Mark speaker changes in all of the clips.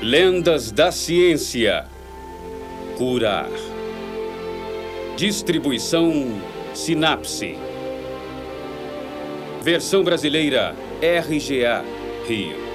Speaker 1: Lendas da ciência. Curar. Distribuição Sinapse. Versão brasileira RGA Rio.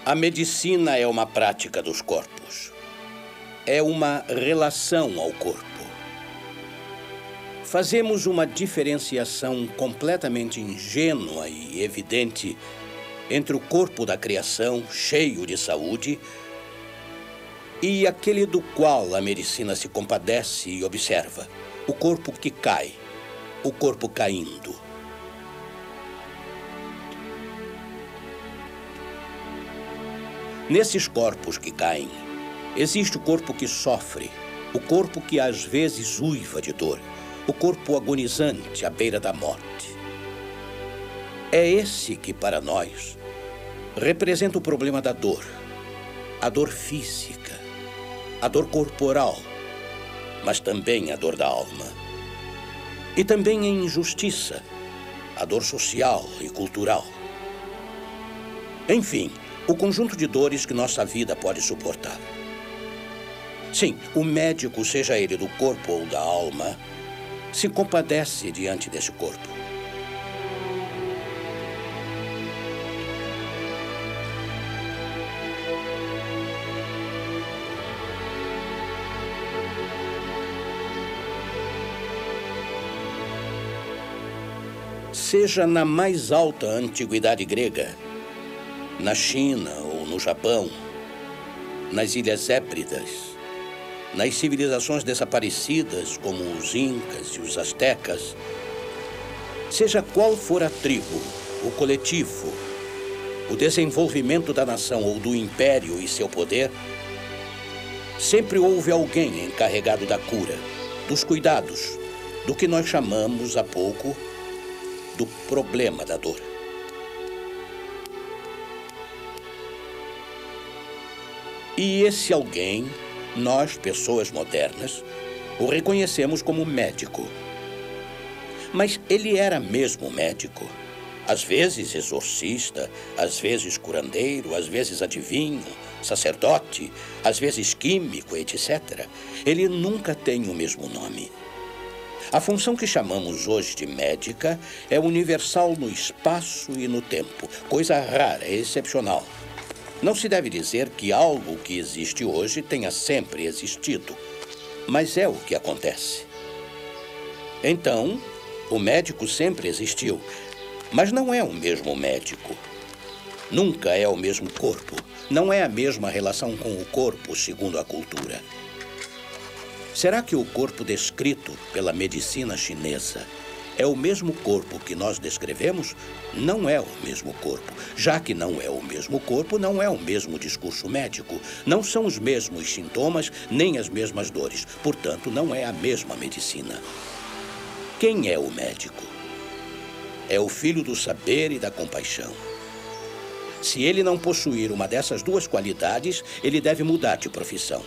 Speaker 2: A medicina é uma prática dos corpos. É uma relação ao corpo. Fazemos uma diferenciação completamente ingênua e evidente entre o corpo da criação, cheio de saúde, e aquele do qual a medicina se compadece e observa, o corpo que cai, o corpo caindo. Nesses corpos que caem, existe o corpo que sofre, o corpo que às vezes uiva de dor, o corpo agonizante à beira da morte. É esse que, para nós, representa o problema da dor, a dor física, a dor corporal, mas também a dor da alma. E também a injustiça, a dor social e cultural. Enfim, o conjunto de dores que nossa vida pode suportar. Sim, o médico, seja ele do corpo ou da alma, se compadece diante desse corpo. Seja na mais alta antiguidade grega, na China ou no Japão, nas Ilhas Hébridas, nas civilizações desaparecidas como os Incas e os Astecas, seja qual for a tribo, o coletivo, o desenvolvimento da nação ou do império e seu poder, sempre houve alguém encarregado da cura, dos cuidados, do que nós chamamos há pouco do problema da dor. E esse alguém, nós, pessoas modernas, o reconhecemos como médico. Mas ele era mesmo médico. Às vezes exorcista, às vezes curandeiro, às vezes adivinho, sacerdote, às vezes químico, etc. Ele nunca tem o mesmo nome. A função que chamamos hoje de médica é universal no espaço e no tempo, coisa rara, excepcional. Não se deve dizer que algo que existe hoje tenha sempre existido, mas é o que acontece. Então, o médico sempre existiu, mas não é o mesmo médico. Nunca é o mesmo corpo, não é a mesma relação com o corpo, segundo a cultura. Será que o corpo descrito pela medicina chinesa é o mesmo corpo que nós descrevemos? Não é o mesmo corpo. Já que não é o mesmo corpo, não é o mesmo discurso médico. Não são os mesmos sintomas, nem as mesmas dores. Portanto, não é a mesma medicina. Quem é o médico? É o filho do saber e da compaixão. Se ele não possuir uma dessas duas qualidades, ele deve mudar de profissão.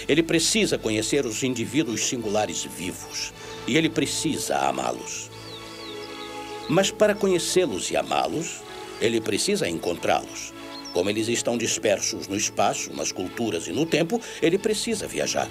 Speaker 2: Ele precisa conhecer os indivíduos singulares vivos. E ele precisa amá-los. Mas para conhecê-los e amá-los, ele precisa encontrá-los. Como eles estão dispersos no espaço, nas culturas e no tempo, ele precisa viajar.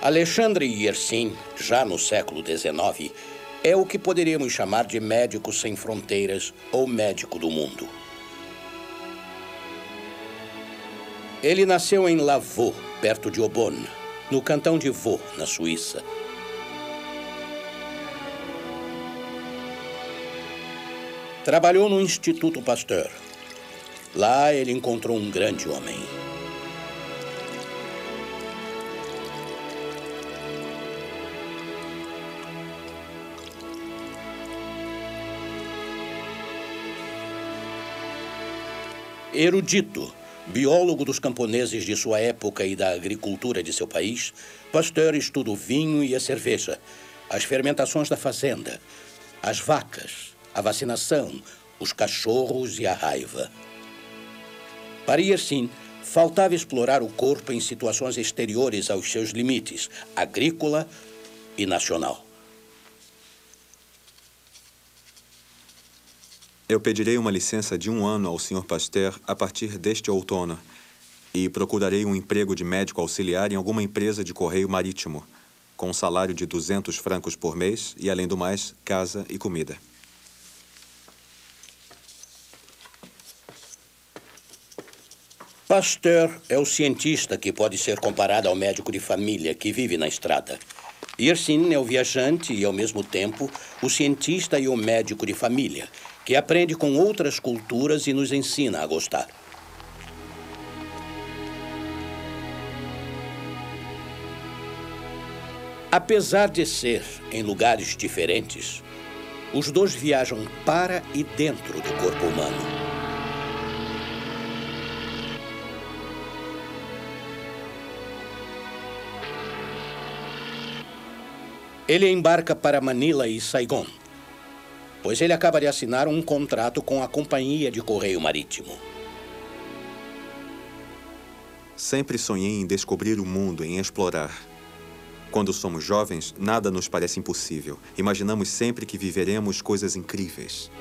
Speaker 2: Alexandre Yersin, já no século XIX, é o que poderíamos chamar de médico sem fronteiras ou médico do mundo. Ele nasceu em Lavaux, perto de Aubonne, no cantão de Vaud, na Suíça. Trabalhou no Instituto Pasteur. Lá ele encontrou um grande homem. Erudito, biólogo dos camponeses de sua época e da agricultura de seu país, Pasteur estuda o vinho e a cerveja, as fermentações da fazenda, as vacas, a vacinação, os cachorros e a raiva. Para Yersin, faltava explorar o corpo em situações exteriores aos seus limites, agrícola e nacional.
Speaker 3: Eu pedirei uma licença de 1 ano ao Sr. Pasteur a partir deste outono e procurarei um emprego de médico auxiliar em alguma empresa de correio marítimo, com um salário de 200 francos por mês e, além do mais, casa e comida.
Speaker 2: Pasteur é o cientista que pode ser comparado ao médico de família que vive na estrada. Yersin é o viajante e, ao mesmo tempo, o cientista e o médico de família, que aprende com outras culturas e nos ensina a gostar. Apesar de ser em lugares diferentes, os dois viajam para e dentro do corpo humano. Ele embarca para Manila e Saigon, pois ele acaba de assinar um contrato com a Companhia de Correio Marítimo.
Speaker 3: Sempre sonhei em descobrir o mundo, em explorar. Quando somos jovens, nada nos parece impossível. Imaginamos sempre que viveremos coisas incríveis.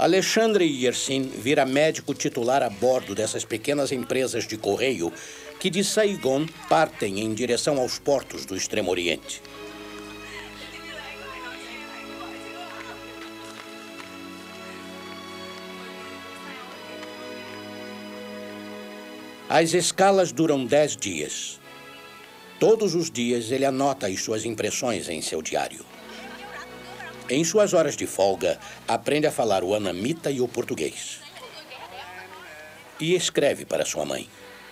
Speaker 2: Alexandre Yersin vira médico titular a bordo dessas pequenas empresas de correio que de Saigon partem em direção aos portos do Extremo Oriente. As escalas duram 10 dias. Todos os dias ele anota as suas impressões em seu diário. Em suas horas de folga, aprende a falar o anamita e o português. E escreve para sua mãe.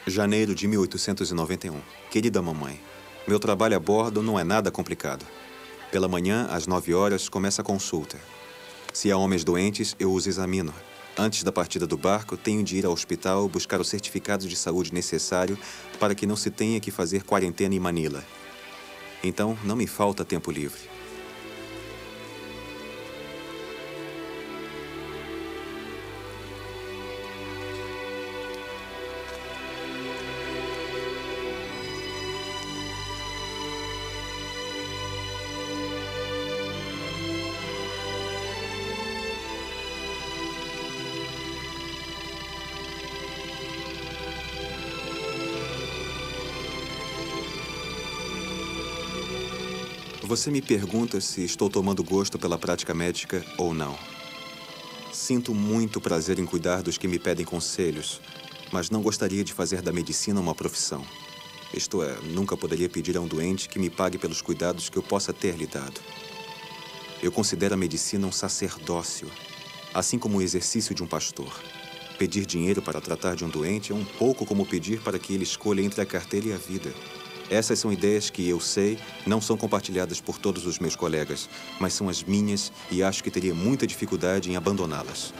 Speaker 3: Janeiro de 1891. Querida mamãe, meu trabalho a bordo não é nada complicado. Pela manhã, às 9 horas, começa a consulta. Se há homens doentes, eu os examino. Antes da partida do barco, tenho de ir ao hospital buscar o certificado de saúde necessário para que não se tenha que fazer quarentena em Manila. Então, não me falta tempo livre. Você me pergunta se estou tomando gosto pela prática médica ou não. Sinto muito prazer em cuidar dos que me pedem conselhos, mas não gostaria de fazer da medicina uma profissão. Isto é, nunca poderia pedir a um doente que me pague pelos cuidados que eu possa ter lhe dado. Eu considero a medicina um sacerdócio, assim como o exercício de um pastor. Pedir dinheiro para tratar de um doente é um pouco como pedir para que ele escolha entre a carteira e a vida. Essas são ideias que, eu sei, não são compartilhadas por todos os meus colegas, mas são as minhas e acho que teria muita dificuldade em abandoná-las.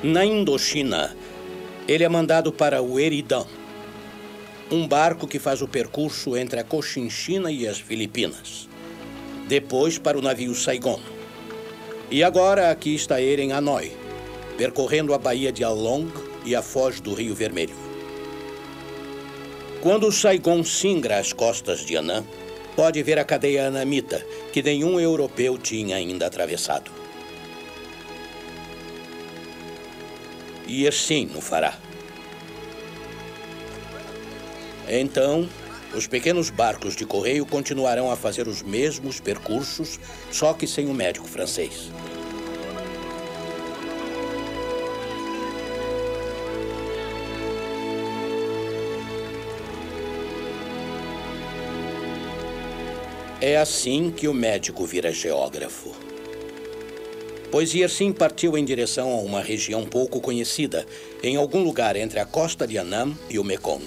Speaker 2: Na Indochina, ele é mandado para o Eridão, um barco que faz o percurso entre a Cochinchina e as Filipinas. Depois para o navio Saigon. E agora aqui está ele em Hanoi, percorrendo a Baía de Along e a foz do Rio Vermelho. Quando o Saigon singra as costas de Anam, pode ver a cadeia anamita, que nenhum europeu tinha ainda atravessado. E assim o fará. Então, os pequenos barcos de correio continuarão a fazer os mesmos percursos, só que sem o médico francês. É assim que o médico vira geógrafo. Pois Yersin partiu em direção a uma região pouco conhecida, em algum lugar entre a costa de Annam e o Mekong.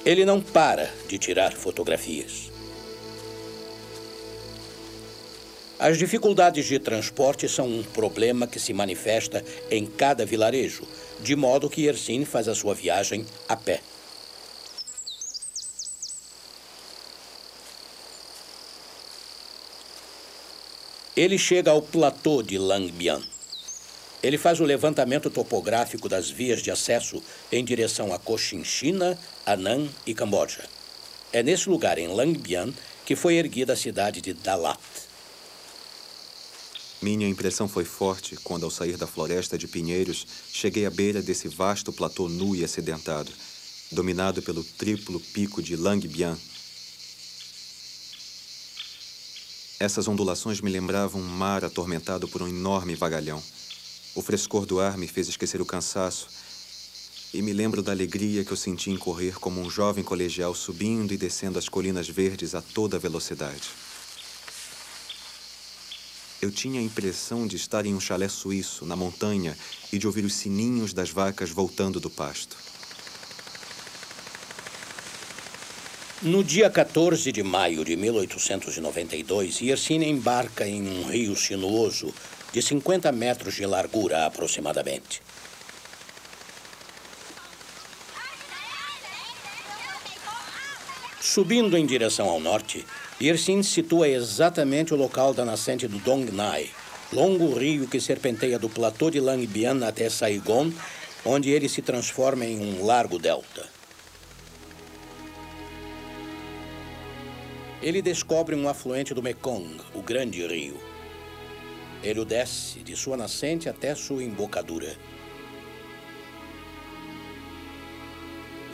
Speaker 2: Ele não para de tirar fotografias. As dificuldades de transporte são um problema que se manifesta em cada vilarejo, de modo que Yersin faz a sua viagem a pé. Ele chega ao platô de Lang Biang. Ele faz o levantamento topográfico das vias de acesso em direção a Cochinchina, Annam e Camboja. É nesse lugar, em Lang Biang, que foi erguida a cidade de Dalat.
Speaker 3: Minha impressão foi forte quando, ao sair da floresta de pinheiros, cheguei à beira desse vasto platô nu e acidentado, dominado pelo triplo pico de Lang Biang. Essas ondulações me lembravam um mar atormentado por um enorme vagalhão. O frescor do ar me fez esquecer o cansaço e me lembro da alegria que eu senti em correr como um jovem colegial subindo e descendo as colinas verdes a toda velocidade. Eu tinha a impressão de estar em um chalé suíço, na montanha, e de ouvir os sininhos das vacas voltando do pasto.
Speaker 2: No dia 14 de maio de 1892, Yersin embarca em um rio sinuoso de 50 metros de largura aproximadamente. Subindo em direção ao norte, Yersin situa exatamente o local da nascente do Dong Nai, longo rio que serpenteia do platô de Lang Biang até Saigon, onde ele se transforma em um largo delta. Ele descobre um afluente do Mekong, o grande rio. Ele o desce de sua nascente até sua embocadura.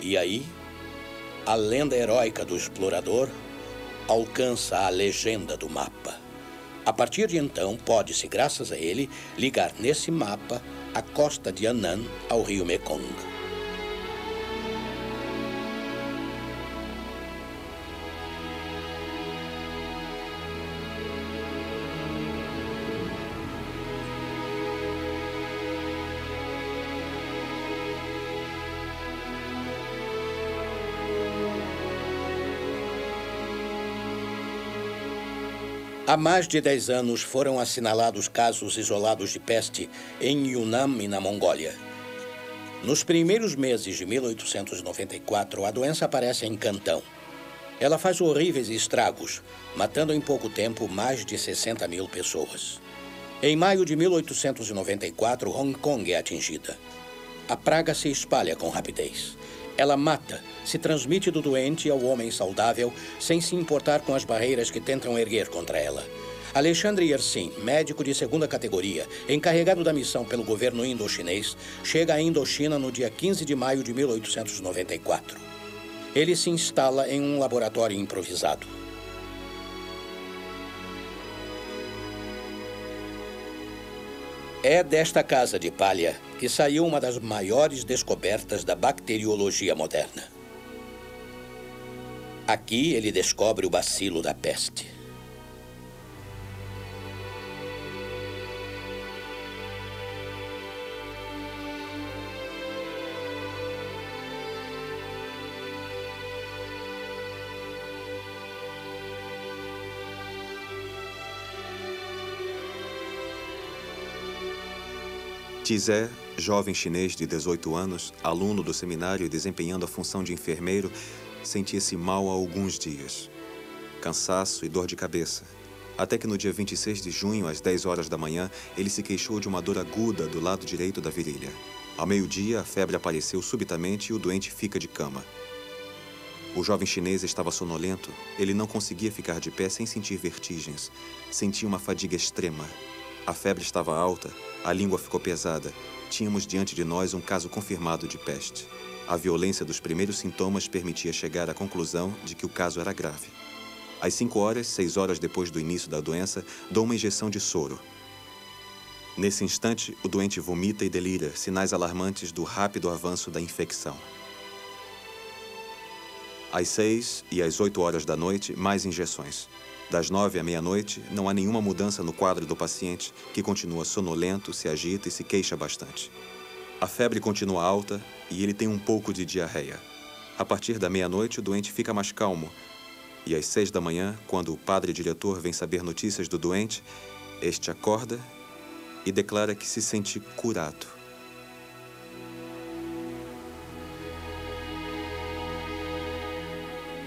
Speaker 2: E aí, a lenda heróica do explorador alcança a legenda do mapa. A partir de então, pode-se, graças a ele, ligar nesse mapa a costa de Annam ao rio Mekong. Há mais de 10 anos foram assinalados casos isolados de peste em Yunnan e na Mongólia. Nos primeiros meses de 1894, a doença aparece em Cantão. Ela faz horríveis estragos, matando em pouco tempo mais de 60 mil pessoas. Em maio de 1894, Hong Kong é atingida. A praga se espalha com rapidez. Ela mata, se transmite do doente ao homem saudável, sem se importar com as barreiras que tentam erguer contra ela. Alexandre Yersin, médico de segunda categoria, encarregado da missão pelo governo indochinês, chega à Indochina no dia 15 de maio de 1894. Ele se instala em um laboratório improvisado. É desta casa de palha que saiu uma das maiores descobertas da bacteriologia moderna. Aqui ele descobre o bacilo da peste.
Speaker 3: Tizé, jovem chinês de 18 anos, aluno do seminário e desempenhando a função de enfermeiro, sentia-se mal há alguns dias. Cansaço e dor de cabeça. Até que no dia 26 de junho, às 10 horas da manhã, ele se queixou de uma dor aguda do lado direito da virilha. Ao meio-dia, a febre apareceu subitamente e o doente fica de cama. O jovem chinês estava sonolento. Ele não conseguia ficar de pé sem sentir vertigens. Sentia uma fadiga extrema. A febre estava alta, a língua ficou pesada. Tínhamos diante de nós um caso confirmado de peste. A violência dos primeiros sintomas permitia chegar à conclusão de que o caso era grave. Às 5 horas, 6 horas depois do início da doença, dou uma injeção de soro. Nesse instante, o doente vomita e delira, sinais alarmantes do rápido avanço da infecção. Às 6 e às 8 horas da noite, mais injeções. Das 9 à meia-noite, não há nenhuma mudança no quadro do paciente, que continua sonolento, se agita e se queixa bastante. A febre continua alta e ele tem um pouco de diarreia. A partir da meia-noite, o doente fica mais calmo. E às 6 da manhã, quando o padre diretor vem saber notícias do doente, este acorda e declara que se sente curado.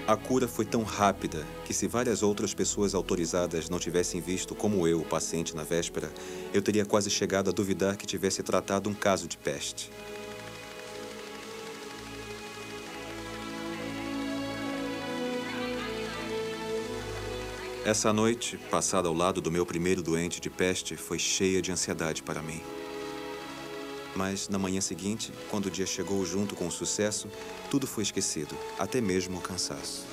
Speaker 3: A cura foi tão rápida que, se várias outras pessoas autorizadas não tivessem visto como eu, o paciente, na véspera, eu teria quase chegado a duvidar que tivesse tratado um caso de peste. Essa noite, passada ao lado do meu primeiro doente de peste, foi cheia de ansiedade para mim. Mas, na manhã seguinte, quando o dia chegou junto com o sucesso, tudo foi esquecido, até mesmo o cansaço.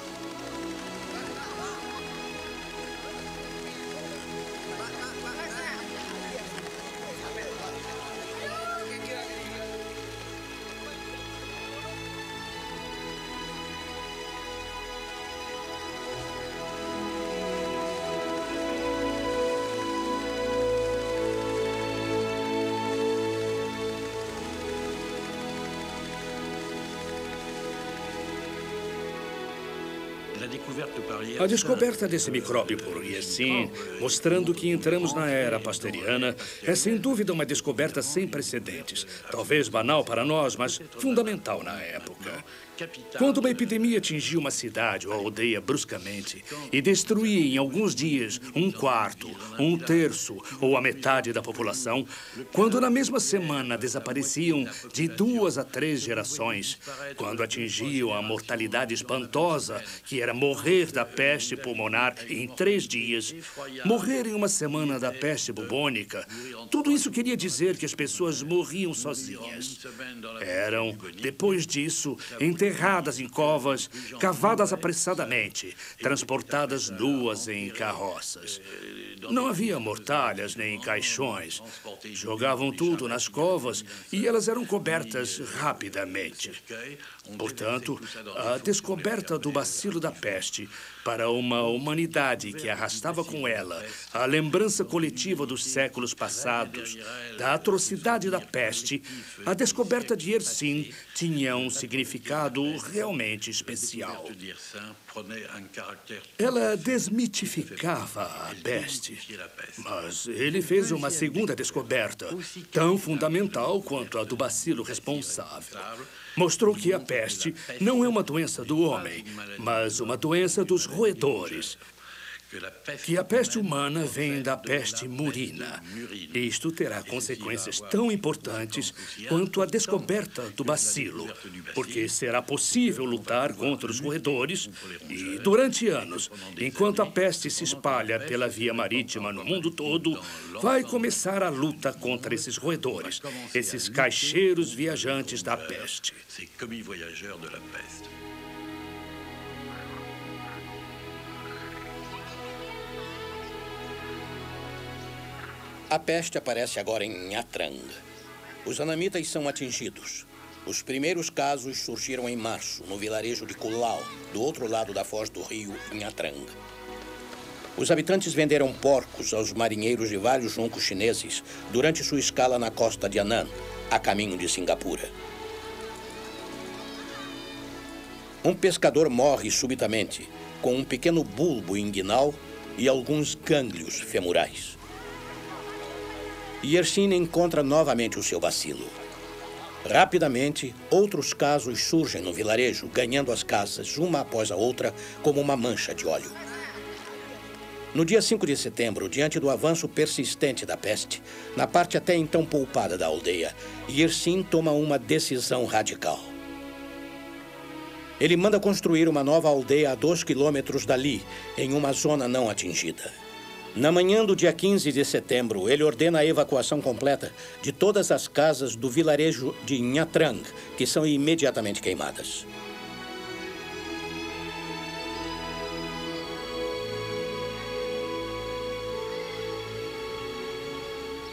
Speaker 4: A descoberta desse micróbio por Yersin, mostrando que entramos na era pasteriana, é sem dúvida uma descoberta sem precedentes. Talvez banal para nós, mas fundamental na época. Quando uma epidemia atingia uma cidade ou aldeia bruscamente e destruía em alguns dias 1/4, 1/3 ou a metade da população, quando na mesma semana desapareciam de 2 a 3 gerações, quando atingiam a mortalidade espantosa, que era morrer da peste pulmonar em 3 dias, morrer em uma semana da peste bubônica, tudo isso queria dizer que as pessoas morriam sozinhas. Eram, depois disso, enterradas em covas, cavadas apressadamente, transportadas nuas em carroças. Não havia mortalhas nem caixões. Jogavam tudo nas covas e elas eram cobertas rapidamente. Portanto, a descoberta do bacilo da peste para uma humanidade que arrastava com ela a lembrança coletiva dos séculos passados, da atrocidade da peste, a descoberta de Yersin tinha um significado realmente especial. Ela desmitificava a peste, mas ele fez uma segunda descoberta, tão fundamental quanto a do bacilo responsável. Mostrou que a peste não é uma doença do homem, mas uma doença dos roedores. Que a peste humana vem da peste murina. Isto terá consequências tão importantes quanto a descoberta do bacilo, porque será possível lutar contra os roedores e, durante anos, enquanto a peste se espalha pela via marítima no mundo todo, vai começar a luta contra esses roedores, esses caixeiros viajantes da peste.
Speaker 2: A peste aparece agora em Nha Trang. Os anamitas são atingidos. Os primeiros casos surgiram em março, no vilarejo de Kulao, do outro lado da foz do rio Nha Trang. Os habitantes venderam porcos aos marinheiros de vários juncos chineses durante sua escala na costa de Annan, a caminho de Singapura. Um pescador morre subitamente, com um pequeno bulbo inguinal e alguns gânglios femorais. Yersin encontra novamente o seu vacilo. Rapidamente, outros casos surgem no vilarejo, ganhando as casas, uma após a outra, como uma mancha de óleo. No dia 5 de setembro, diante do avanço persistente da peste, na parte até então poupada da aldeia, Yersin toma uma decisão radical. Ele manda construir uma nova aldeia a 2 quilômetros dali, em uma zona não atingida. Na manhã do dia 15 de setembro, ele ordena a evacuação completa de todas as casas do vilarejo de Nha-Trang, que são imediatamente queimadas.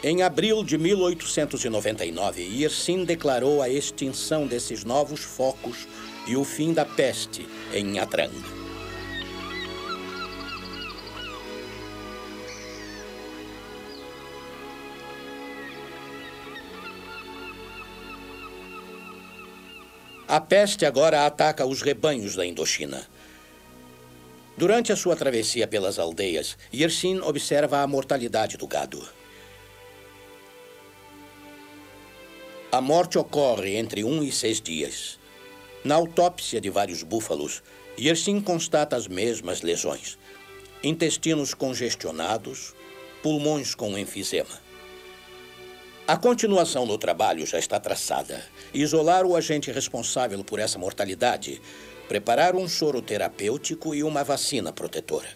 Speaker 2: Em abril de 1899, Yersin declarou a extinção desses novos focos e o fim da peste em Nha-Trang. A peste agora ataca os rebanhos da Indochina. Durante a sua travessia pelas aldeias, Yersin observa a mortalidade do gado. A morte ocorre entre 1 e 6 dias. Na autópsia de vários búfalos, Yersin constata as mesmas lesões: intestinos congestionados, pulmões com enfisema. A continuação do trabalho já está traçada. Isolar o agente responsável por essa mortalidade, preparar um soro terapêutico e uma vacina protetora.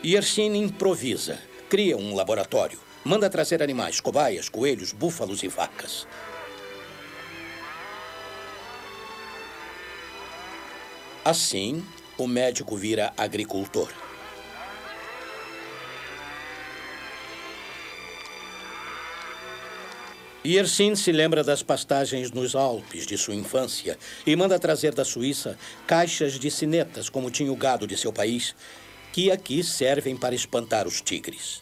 Speaker 2: Yersin improvisa, cria um laboratório, manda trazer animais, cobaias, coelhos, búfalos e vacas. Assim, o médico vira agricultor. Yersin se lembra das pastagens nos Alpes de sua infância e manda trazer da Suíça caixas de sinetas, como tinha o gado de seu país, que aqui servem para espantar os tigres.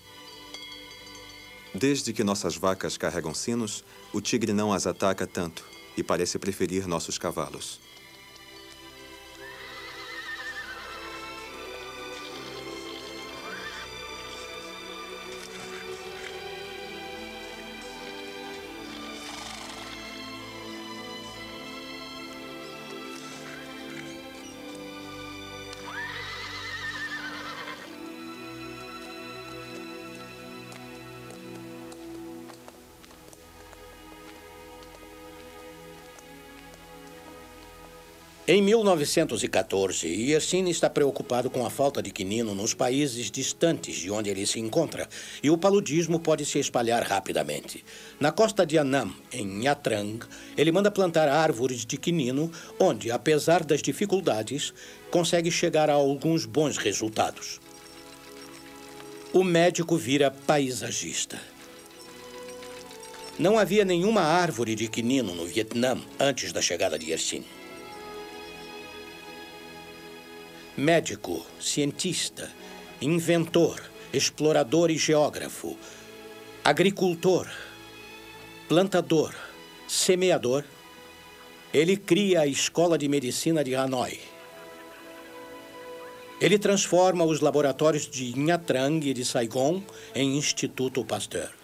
Speaker 3: Desde que nossas vacas carregam sinos, o tigre não as ataca tanto e parece preferir nossos cavalos.
Speaker 2: Em 1914, Yersin está preocupado com a falta de quinino nos países distantes de onde ele se encontra, e o paludismo pode se espalhar rapidamente. Na costa de Annam, em Nha-Trang, ele manda plantar árvores de quinino, onde, apesar das dificuldades, consegue chegar a alguns bons resultados. O médico vira paisagista. Não havia nenhuma árvore de quinino no Vietnã antes da chegada de Yersin. Médico, cientista, inventor, explorador e geógrafo, agricultor, plantador, semeador, ele cria a Escola de Medicina de Hanoi. Ele transforma os laboratórios de Nha Trang e de Saigon em Instituto Pasteur.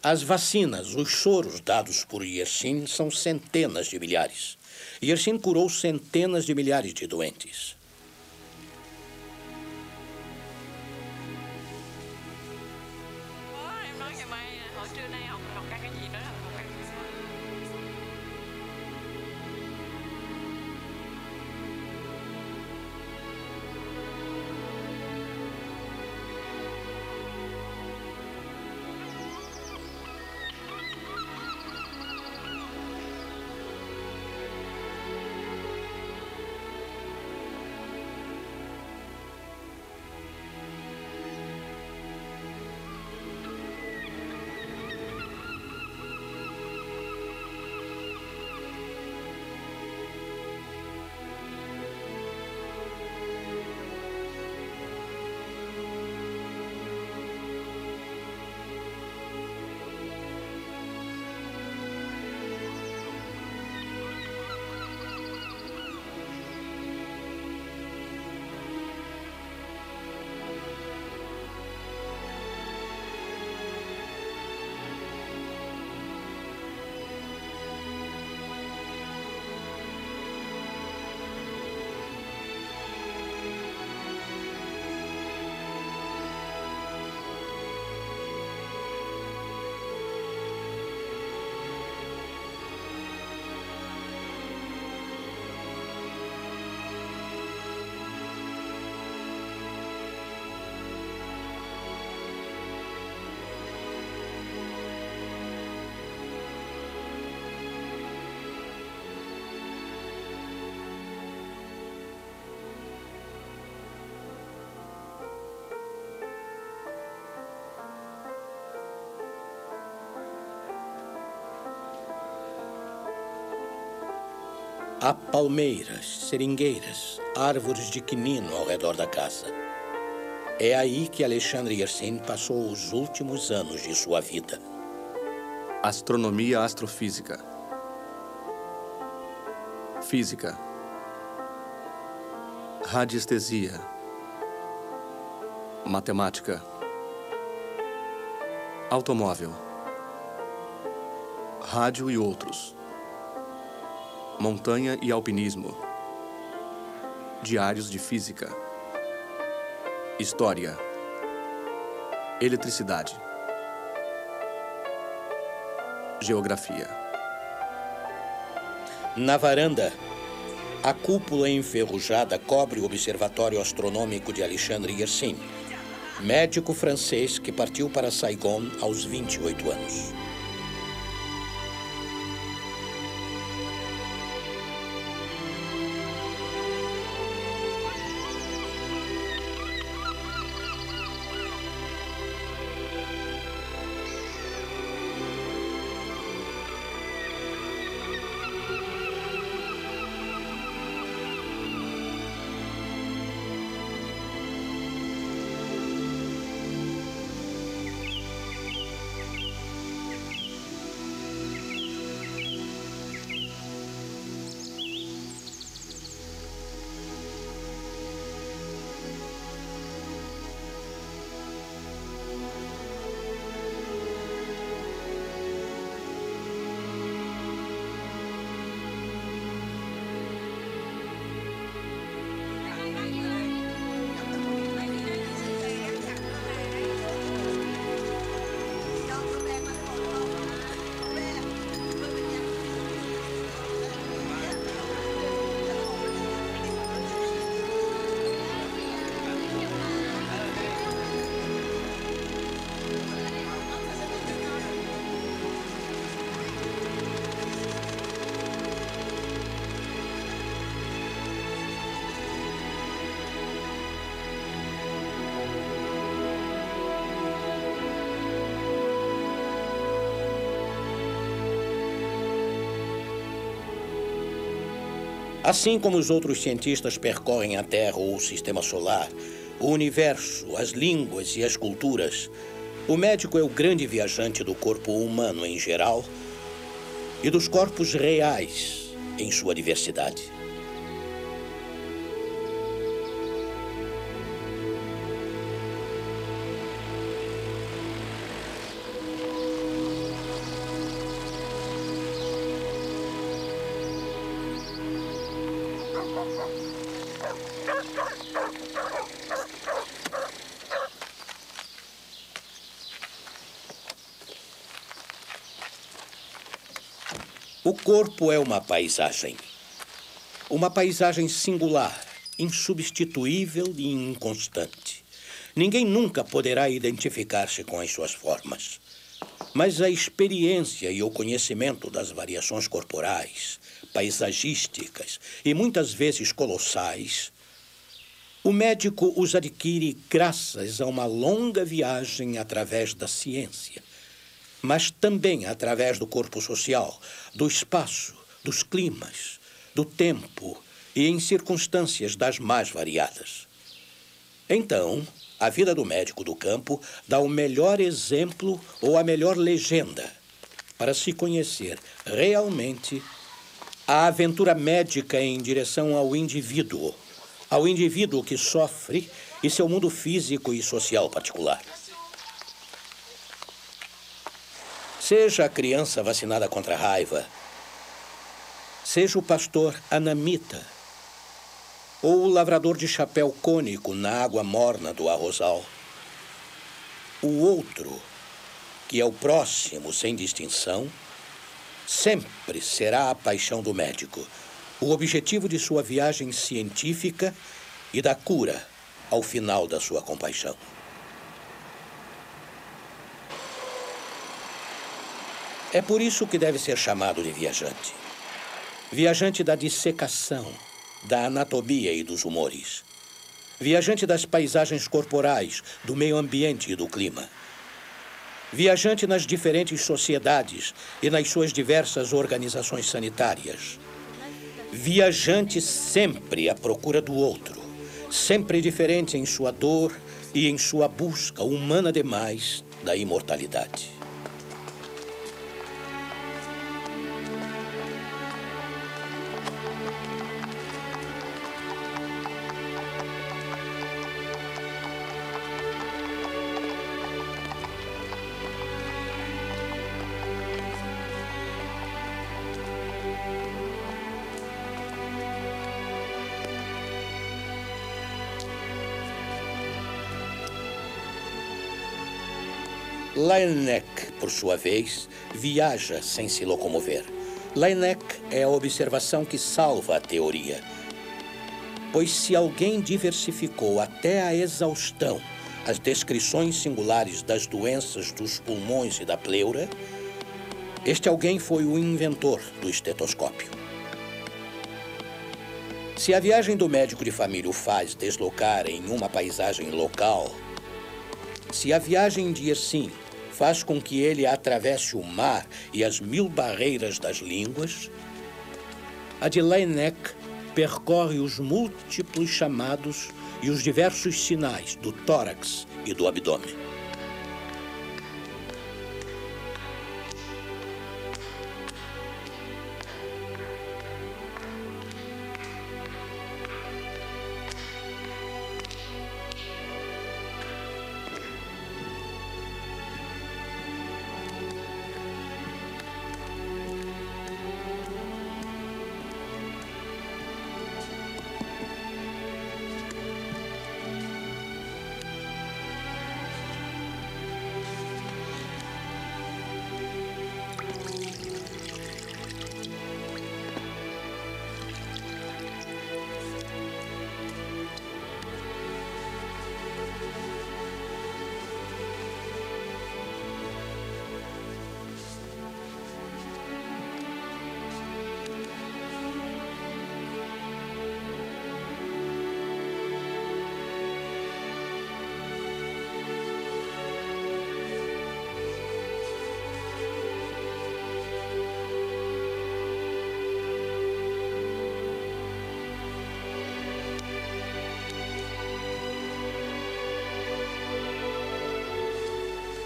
Speaker 2: As vacinas, os soros dados por Yersin são centenas de milhares. Yersin curou centenas de milhares de doentes. Há palmeiras, seringueiras, árvores de quinino ao redor da casa. É aí que Alexandre Yersin passou os últimos anos de sua vida.
Speaker 5: Astronomia astrofísica. Física. Radiestesia. Matemática. Automóvel. Rádio e outros. Montanha e alpinismo. Diários de física. História. Eletricidade. Geografia.
Speaker 2: Na varanda, a cúpula enferrujada cobre o Observatório Astronômico de Alexandre Yersin, médico francês que partiu para Saigon aos 28 anos. Assim como os outros cientistas percorrem a Terra ou o Sistema Solar, o universo, as línguas e as culturas, o médico é o grande viajante do corpo humano em geral e dos corpos reais em sua diversidade. O corpo é uma paisagem singular, insubstituível e inconstante. Ninguém nunca poderá identificar-se com as suas formas. Mas a experiência e o conhecimento das variações corporais, paisagísticas e muitas vezes colossais, o médico os adquire graças a uma longa viagem através da ciência, mas também através do corpo social, do espaço, dos climas, do tempo e em circunstâncias das mais variadas. Então, a vida do médico do campo dá o melhor exemplo ou a melhor legenda para se conhecer realmente a aventura médica em direção ao indivíduo que sofre e seu mundo físico e social particular. Seja a criança vacinada contra a raiva, seja o pastor anamita, ou o lavrador de chapéu cônico na água morna do arrozal, o outro, que é o próximo sem distinção, sempre será a paixão do médico, o objetivo de sua viagem científica e da cura ao final da sua compaixão. É por isso que deve ser chamado de viajante. Viajante da dissecação, da anatomia e dos humores. Viajante das paisagens corporais, do meio ambiente e do clima. Viajante nas diferentes sociedades e nas suas diversas organizações sanitárias. Viajante sempre à procura do outro, sempre diferente em sua dor e em sua busca humana demais da imortalidade. Laennec, por sua vez, viaja sem se locomover. Laennec é a observação que salva a teoria. Pois se alguém diversificou até a exaustão as descrições singulares das doenças dos pulmões e da pleura, este alguém foi o inventor do estetoscópio. Se a viagem do médico de família o faz deslocar em uma paisagem local, se a viagem de Yersin faz com que ele atravesse o mar e as 1000 barreiras das línguas, a de Laennec percorre os múltiplos chamados e os diversos sinais do tórax e do abdômen.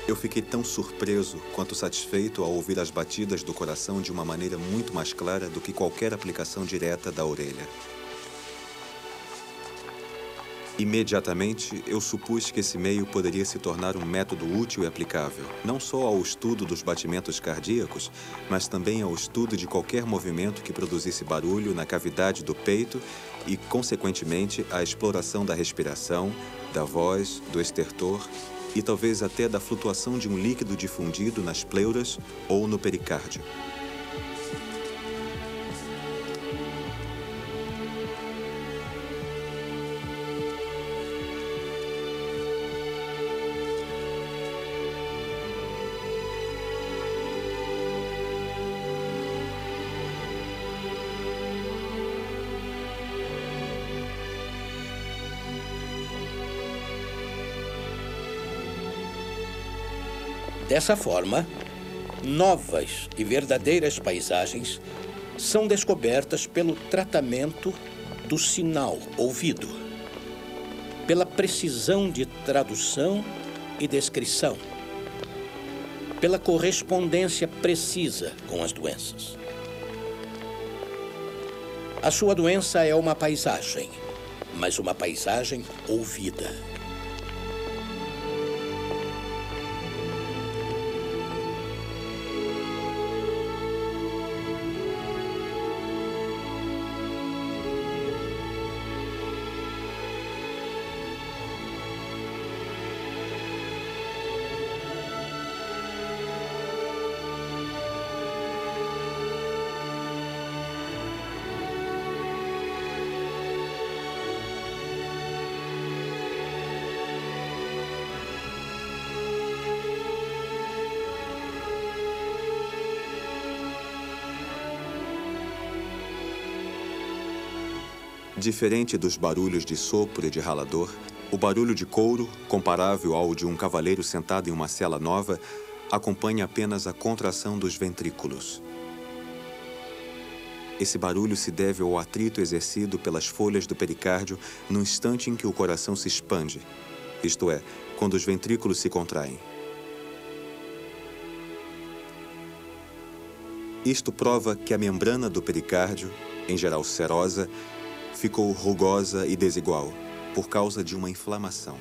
Speaker 3: Eu fiquei tão surpreso quanto satisfeito ao ouvir as batidas do coração de uma maneira muito mais clara do que qualquer aplicação direta da orelha. Imediatamente, eu supus que esse meio poderia se tornar um método útil e aplicável, não só ao estudo dos batimentos cardíacos, mas também ao estudo de qualquer movimento que produzisse barulho na cavidade do peito e, consequentemente, à exploração da respiração, da voz, do estertor e talvez até da flutuação de um líquido difundido nas pleuras ou no pericárdio.
Speaker 2: Dessa forma, novas e verdadeiras paisagens são descobertas pelo tratamento do sinal ouvido, pela precisão de tradução e descrição, pela correspondência precisa com as doenças. A sua doença é uma paisagem, mas uma paisagem ouvida.
Speaker 3: Diferente dos barulhos de sopro e de ralador, o barulho de couro, comparável ao de um cavaleiro sentado em uma sela nova, acompanha apenas a contração dos ventrículos. Esse barulho se deve ao atrito exercido pelas folhas do pericárdio no instante em que o coração se expande, isto é, quando os ventrículos se contraem. Isto prova que a membrana do pericárdio, em geral serosa, ficou rugosa e desigual, por causa de uma inflamação.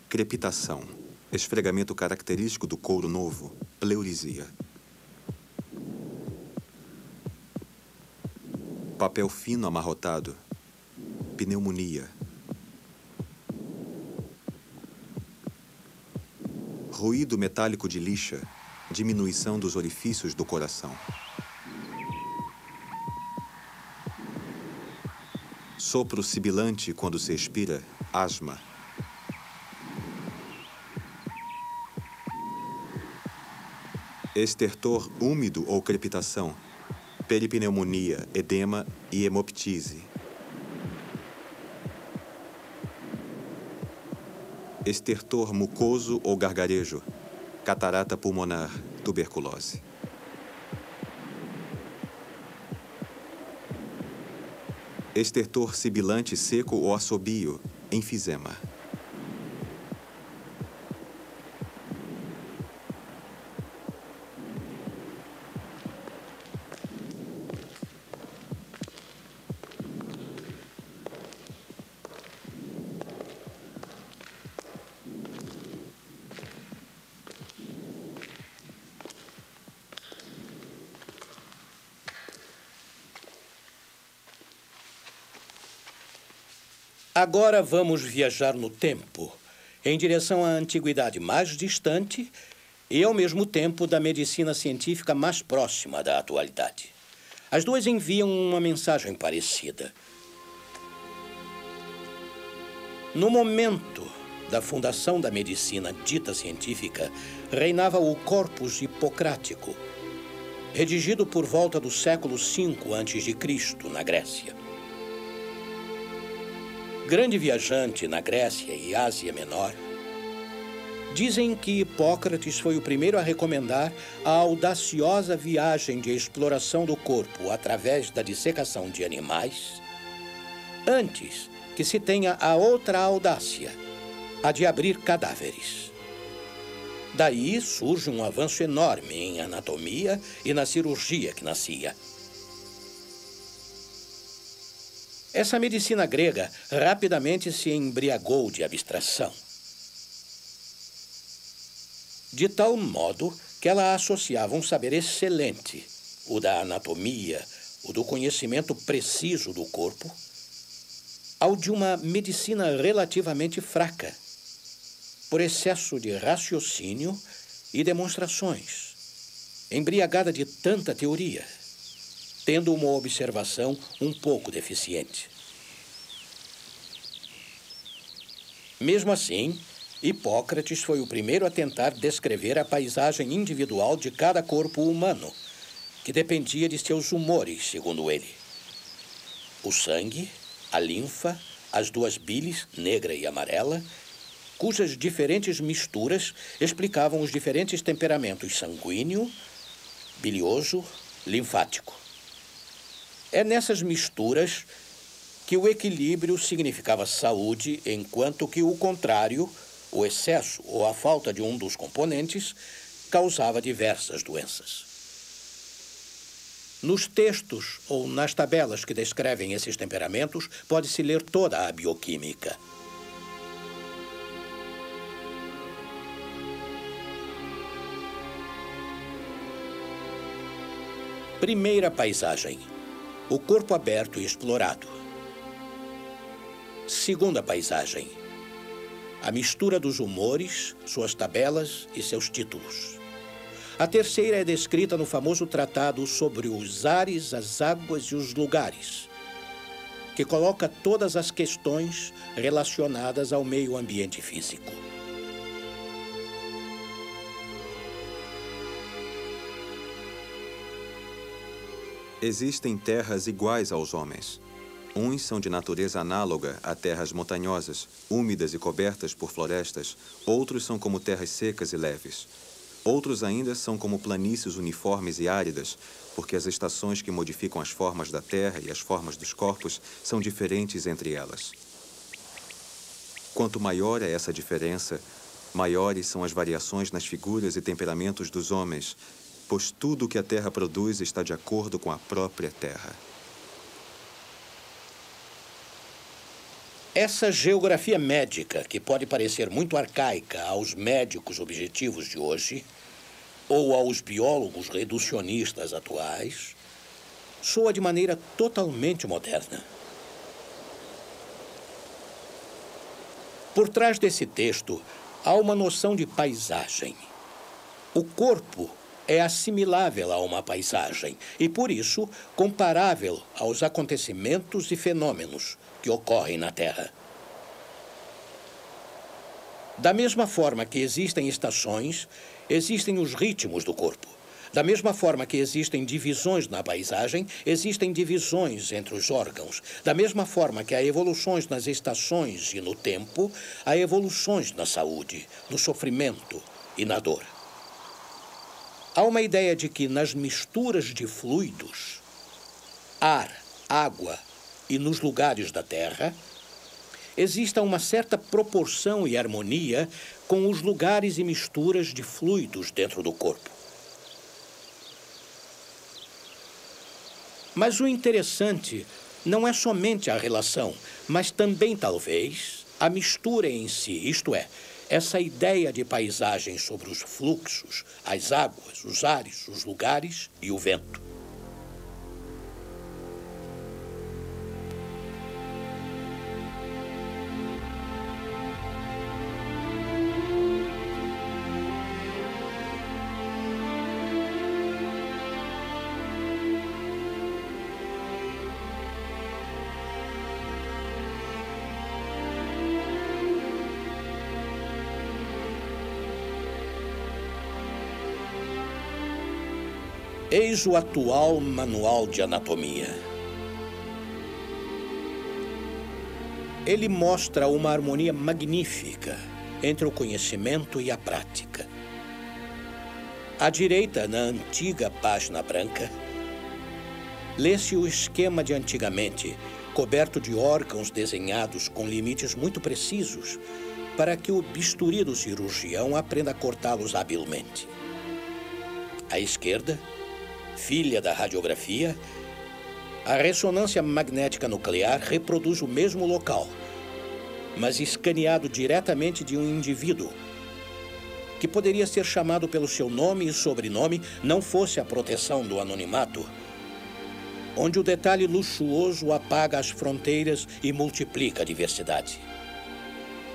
Speaker 3: Crepitação, esfregamento característico do couro novo, pleurisia. Papel fino amarrotado, pneumonia. Ruído metálico de lixa, diminuição dos orifícios do coração. Sopro sibilante quando se expira, asma. Estertor úmido ou crepitação, peripneumonia, edema e hemoptise. Estertor mucoso ou gargarejo, catarata pulmonar, tuberculose. Estertor sibilante seco ou assobio, enfisema.
Speaker 2: Agora vamos viajar no tempo, em direção à antiguidade mais distante e, ao mesmo tempo, da medicina científica mais próxima da atualidade. As duas enviam uma mensagem parecida. No momento da fundação da medicina dita científica, reinava o Corpus Hipocrático, redigido por volta do século V a.C., na Grécia. Grande viajante na Grécia e Ásia Menor, dizem que Hipócrates foi o primeiro a recomendar a audaciosa viagem de exploração do corpo através da dissecação de animais, antes que se tenha a outra audácia, a de abrir cadáveres. Daí surge um avanço enorme em anatomia e na cirurgia que nascia. Essa medicina grega rapidamente se embriagou de abstração, de tal modo que ela associava um saber excelente, o da anatomia, o do conhecimento preciso do corpo, ao de uma medicina relativamente fraca, por excesso de raciocínio e demonstrações, embriagada de tanta teoria, tendo uma observação um pouco deficiente. Mesmo assim, Hipócrates foi o primeiro a tentar descrever a paisagem individual de cada corpo humano, que dependia de seus humores, segundo ele. O sangue, a linfa, as duas bilis, negra e amarela, cujas diferentes misturas explicavam os diferentes temperamentos sanguíneo, bilioso, linfático. É nessas misturas que o equilíbrio significava saúde, enquanto que o contrário, o excesso ou a falta de um dos componentes, causava diversas doenças. Nos textos ou nas tabelas que descrevem esses temperamentos, pode-se ler toda a bioquímica. Primeira paisagem: o corpo aberto e explorado. Segunda paisagem: a mistura dos humores, suas tabelas e seus títulos. A terceira é descrita no famoso tratado sobre os ares, as águas e os lugares, que coloca todas as questões relacionadas ao meio ambiente físico.
Speaker 3: Existem terras iguais aos homens. Uns são de natureza análoga a terras montanhosas, úmidas e cobertas por florestas. Outros são como terras secas e leves. Outros ainda são como planícies uniformes e áridas, porque as estações que modificam as formas da terra e as formas dos corpos são diferentes entre elas. Quanto maior é essa diferença, maiores são as variações nas figuras e temperamentos dos homens, pois tudo o que a terra produz está de acordo com a própria terra.
Speaker 2: Essa geografia médica, que pode parecer muito arcaica aos médicos objetivos de hoje, ou aos biólogos reducionistas atuais, soa de maneira totalmente moderna. Por trás desse texto, há uma noção de paisagem. O corpo é assimilável a uma paisagem e, por isso, comparável aos acontecimentos e fenômenos que ocorrem na Terra. Da mesma forma que existem estações, existem os ritmos do corpo. Da mesma forma que existem divisões na paisagem, existem divisões entre os órgãos. Da mesma forma que há evoluções nas estações e no tempo, há evoluções na saúde, no sofrimento e na dor. Há uma ideia de que nas misturas de fluidos, ar, água e nos lugares da Terra, exista uma certa proporção e harmonia com os lugares e misturas de fluidos dentro do corpo. Mas o interessante não é somente a relação, mas também, talvez, a mistura em si, isto é, essa ideia de paisagem sobre os fluxos, as águas, os ares, os lugares e o vento. Eis o atual manual de anatomia. Ele mostra uma harmonia magnífica entre o conhecimento e a prática. À direita, na antiga página branca, lê-se o esquema de antigamente, coberto de órgãos desenhados com limites muito precisos, para que o bisturi do cirurgião aprenda a cortá-los habilmente. À esquerda, filha da radiografia, a ressonância magnética nuclear reproduz o mesmo local, mas escaneado diretamente de um indivíduo, que poderia ser chamado pelo seu nome e sobrenome, não fosse a proteção do anonimato, onde o detalhe luxuoso apaga as fronteiras e multiplica a diversidade.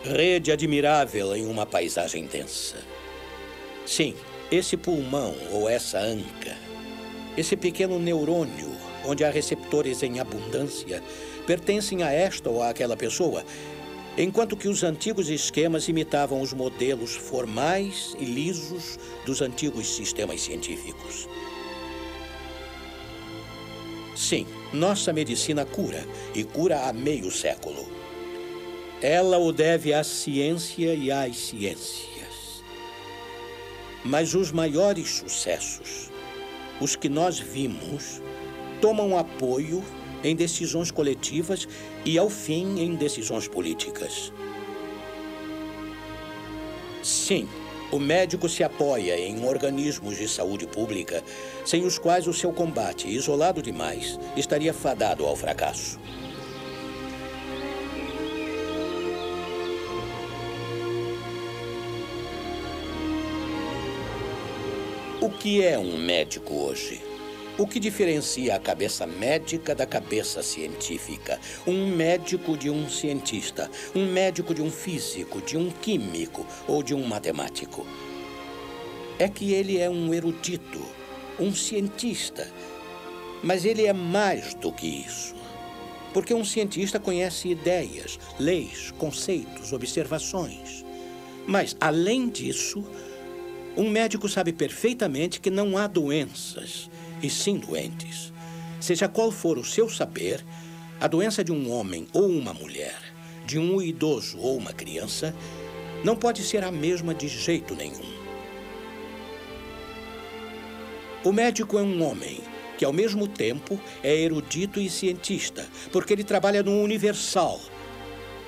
Speaker 2: Rede admirável em uma paisagem densa. Sim, esse pulmão ou essa anca, esse pequeno neurônio, onde há receptores em abundância, pertencem a esta ou àquela pessoa, enquanto que os antigos esquemas imitavam os modelos formais e lisos dos antigos sistemas científicos. Sim, nossa medicina cura, e cura há meio século. Ela o deve à ciência e às ciências. Mas os maiores sucessos, os que nós vimos, tomam apoio em decisões coletivas e, ao fim, em decisões políticas. Sim, o médico se apoia em organismos de saúde pública, sem os quais o seu combate, isolado demais, estaria fadado ao fracasso. O que é um médico hoje? O que diferencia a cabeça médica da cabeça científica? Um médico de um cientista, um médico de um físico, de um químico ou de um matemático? é que ele é um erudito, um cientista. Mas ele é mais do que isso. Porque um cientista conhece ideias, leis, conceitos, observações. Mas, além disso, um médico sabe perfeitamente que não há doenças, e sim doentes. Seja qual for o seu saber, a doença de um homem ou uma mulher, de um idoso ou uma criança, não pode ser a mesma de jeito nenhum. O médico é um homem que, ao mesmo tempo, é erudito e cientista, porque ele trabalha no universal.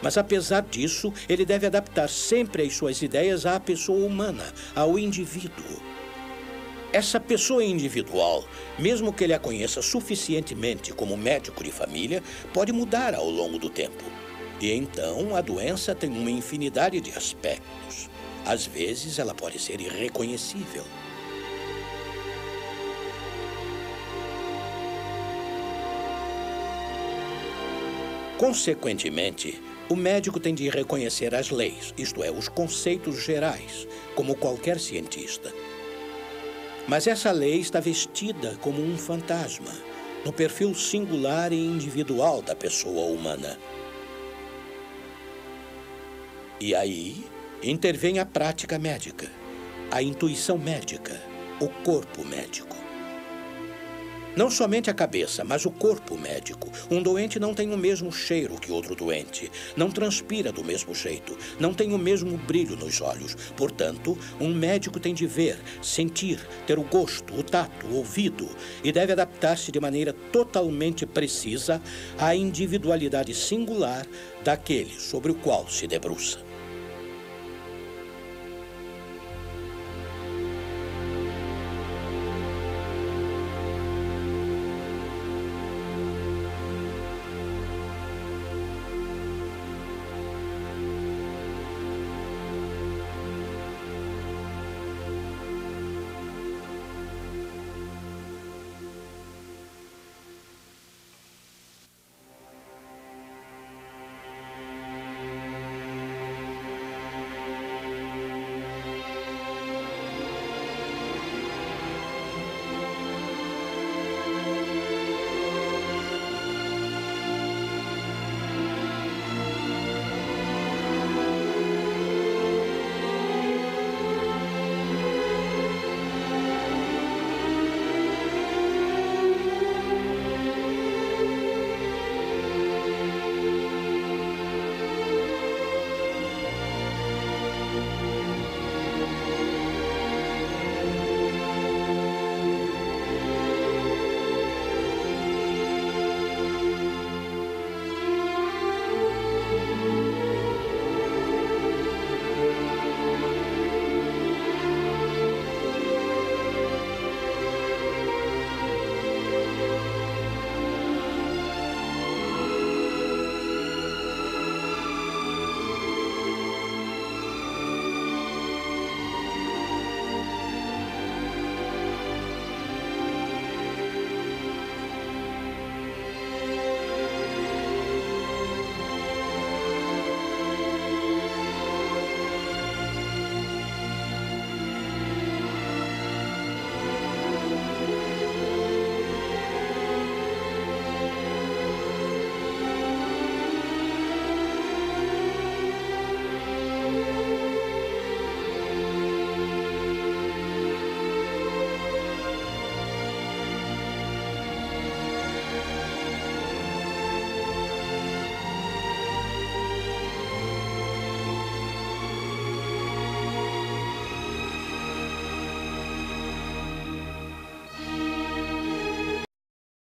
Speaker 2: Mas, apesar disso, ele deve adaptar sempre as suas ideias à pessoa humana, ao indivíduo. Essa pessoa individual, mesmo que ele a conheça suficientemente como médico de família, pode mudar ao longo do tempo. E então, a doença tem uma infinidade de aspectos. Às vezes, ela pode ser irreconhecível. Consequentemente, o médico tem de reconhecer as leis, isto é, os conceitos gerais, como qualquer cientista. Mas essa lei está vestida como um fantasma, no perfil singular e individual da pessoa humana. E aí intervém a prática médica, a intuição médica, o corpo médico. Não somente a cabeça, mas o corpo médico. Um doente não tem o mesmo cheiro que outro doente. Não transpira do mesmo jeito. Não tem o mesmo brilho nos olhos. Portanto, um médico tem de ver, sentir, ter o gosto, o tato, o ouvido e deve adaptar-se de maneira totalmente precisa à individualidade singular daquele sobre o qual se debruça.